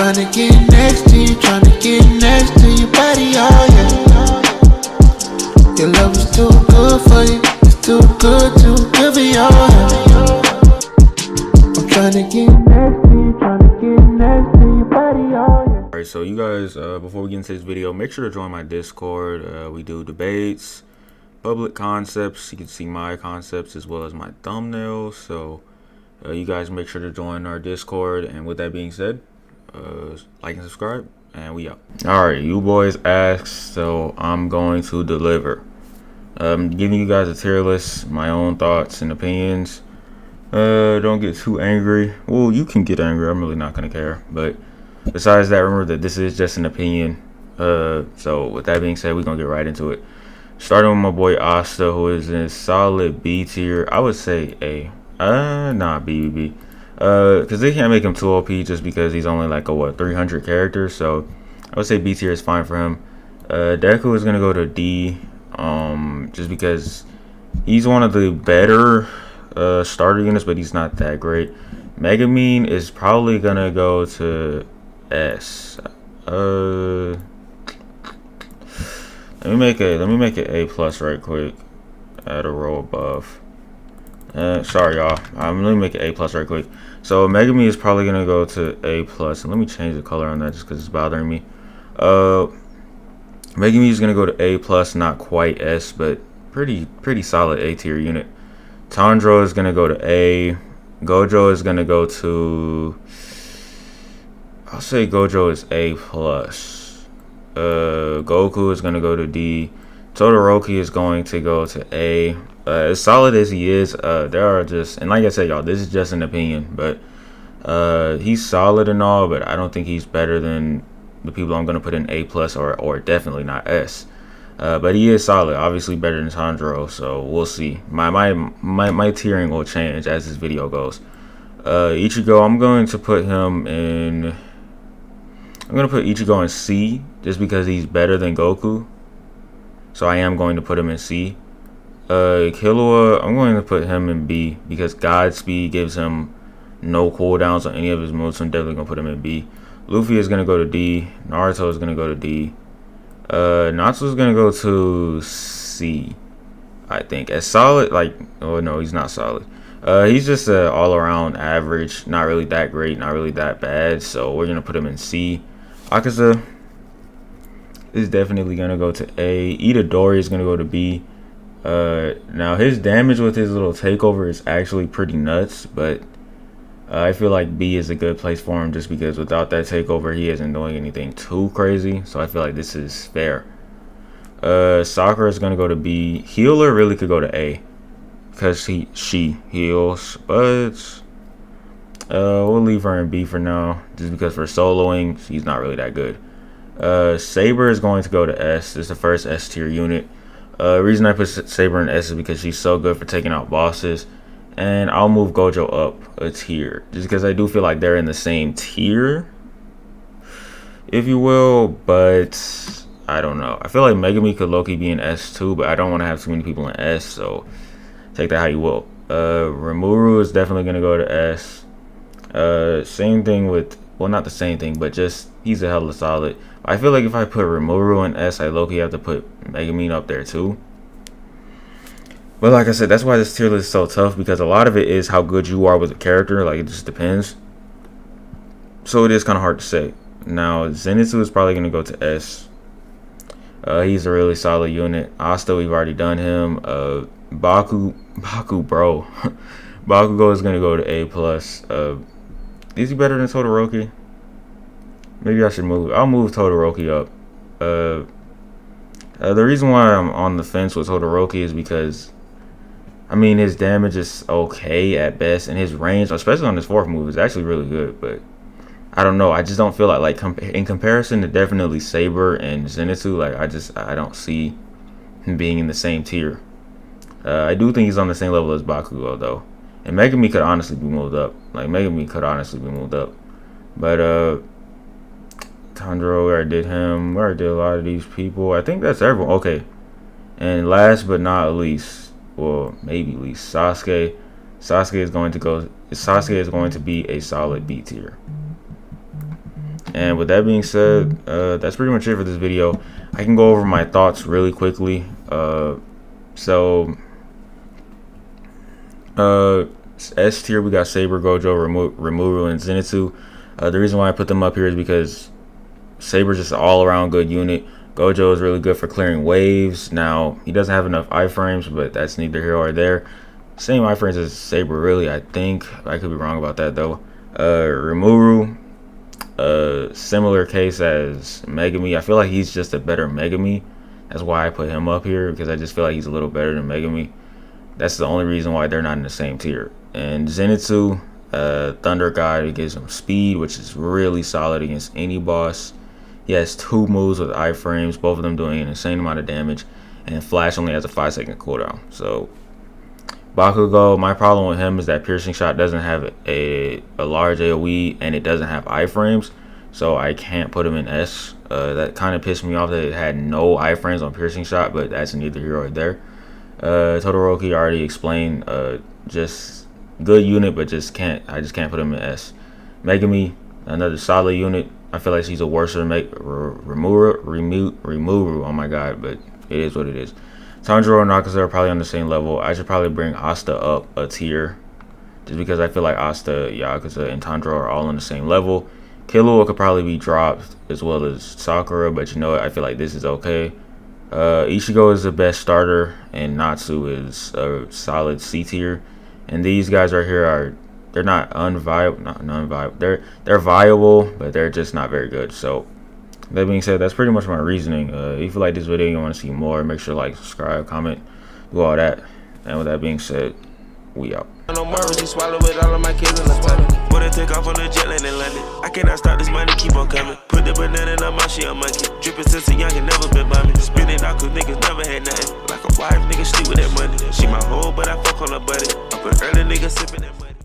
tryna get next to you, tryna get next to your body, oh yeah. Your love is too good for you, it's too good for you, oh yeah. I'm tryna get next to you, tryna get next to your body, oh yeah. Alright, so you guys, before we get into this video, make sure to join my Discord. We do debates, public concepts. You can see my concepts as well as my thumbnails. So you guys make sure to join our Discord. And with that being said, like and subscribe, and we out. Alright, you boys asked, so I'm going to deliver. Giving you guys a tier list, my own thoughts and opinions. Don't get too angry. Well, you can get angry, I'm really not gonna care. But besides that, remember that this is just an opinion. So with that being said, we're gonna get right into it. Starting with my boy Asta, who is in solid B tier. I would say A. Nah, B. Because they can't make him too OP just because he's only like a 300 characters. So I would say B tier is fine for him. Deku is gonna go to D. Just because he's one of the better starter units, but he's not that great. Megumin is probably gonna go to S. Let me make it A plus right quick. Add a row above. Sorry y'all. Let me make it A plus right quick. So Megumin is probably gonna go to A plus, and let me change the color on that just because it's bothering me. Megumin is gonna go to A plus, not quite S, but pretty solid A tier unit. Totoro is gonna go to A. Gojo is gonna go to, I'll say Gojo is A plus. Goku is gonna go to D. Totoroki is going to go to A. As solid as he is, there are just, and like I said, y'all, this is just an opinion, but he's solid and all, but I don't think he's better than the people I'm gonna put in A plus or definitely not S. But he is solid, obviously better than Totoro, so we'll see. My tiering will change as this video goes. Ichigo, I'm going to put him in. I'm gonna put Ichigo in C just because he's better than Goku. So I am going to put him in C. Killua, I'm going to put him in B because Godspeed gives him no cooldowns on any of his moves. So I'm definitely gonna put him in B. Luffy is gonna go to D. Naruto is gonna go to D. Natsu is gonna go to C, I think. As solid, like, oh no, he's not solid. He's just a all-around average, not really that great, not really that bad. So we're gonna put him in C. Akaza is definitely gonna go to A. Itadori is gonna go to B. Now his damage with his little takeover is actually pretty nuts, but I feel like B is a good place for him just because without that takeover, he isn't doing anything too crazy. So I feel like this is fair. Sakura is gonna go to B. Healer really could go to A because she heals, but we'll leave her in B for now just because for soloing, she's not really that good. Saber is going to go to S. It's the first S tier unit. Reason I put Saber in S is because she's so good for taking out bosses. And I'll move Gojo up a tier just because I do feel like they're in the same tier, if you will, but I don't know. I feel like Megumin could low-key be in S too, but I don't want to have too many people in S, so take that how you will. Rimuru is definitely going to go to S. Same thing with, well, not the same thing, but just he's a hella solid. I feel like if I put Rimuru in S, I low-key have to put Megumin up there too. But like I said, that's why this tier list is so tough, because a lot of it is how good you are with a character. Like, it just depends. So it is kind of hard to say. Now, Xenitsu is probably going to go to S. He's a really solid unit. Asta, we've already done him. Baku, bro. Bakugou is going to go to A+. Is he better than Todoroki? Maybe I should move. I'll move Todoroki up. The reason why I'm on the fence with Todoroki is because, I mean, his damage is okay at best, and his range, especially on his fourth move, is actually really good. But I don't know. I just don't feel like in comparison to definitely Saber and Xenitsu, like I don't see him being in the same tier. I do think he's on the same level as Bakugou though, and Megumin could honestly be moved up. But Totoro, we already did him. We already did a lot of these people. I think that's everyone. Okay, and last but not least, well, maybe least, Sasuke. Sasuke is going to be a solid B tier. And with that being said, that's pretty much it for this video. I can go over my thoughts really quickly. S tier, we got Sabre, Gojo, Rimuru, and Xenitsu. The reason why I put them up here is because Saber's just an all-around good unit. Gojo is really good for clearing waves. Now, he doesn't have enough iframes, but that's neither here or there. Same iframes as Saber, really, I think. I could be wrong about that, though. Rimuru, similar case as Megami. I feel like he's just a better Megami. That's why I put him up here, because I just feel like he's a little better than Megami. That's the only reason why they're not in the same tier. And Xenitsu, Thunder God, he gives him speed, which is really solid against any boss. He has 2 moves with iframes, both of them doing an insane amount of damage, and Flash only has a 5-second cooldown. So Bakugou, my problem with him is that piercing shot doesn't have a large AoE, and it doesn't have iframes, so I can't put him in S. That kind of pissed me off that it had no iframes on piercing shot, but that's neither here or there. Totoro, I already explained, just good unit, but I just can't put him in S. Megami, another solid unit. I feel like she's a worse than Rimuru. Oh my god, but it is what it is. Tanjiro and Nakaza are probably on the same level. I should probably bring Asta up a tier, just because I feel like Asta, Yakuza, and Tanjiro are all on the same level. Killua could probably be dropped, as well as Sakura, but you know what? I feel like this is okay. Ichigo is the best starter, and Natsu is a solid C tier. And these guys right here they're not unviable. They're viable, but they're just not very good. So that being said, that's pretty much my reasoning. If you like this video and you want to see more, make sure to like, subscribe, comment, do all that. And with that being said, we out. No more, she swallow with all of my kids in the tummy. When I take off on the jet land in London, I cannot stop this money, keep on coming. Put the banana in her mouth, she a monkey. Drippin' since a young and never been bumming. Spinning out cause niggas never had nothing. Like a wife, nigga sleep with that money. She my hoe, but I fuck on her buddy. Up an early nigga sippin' that.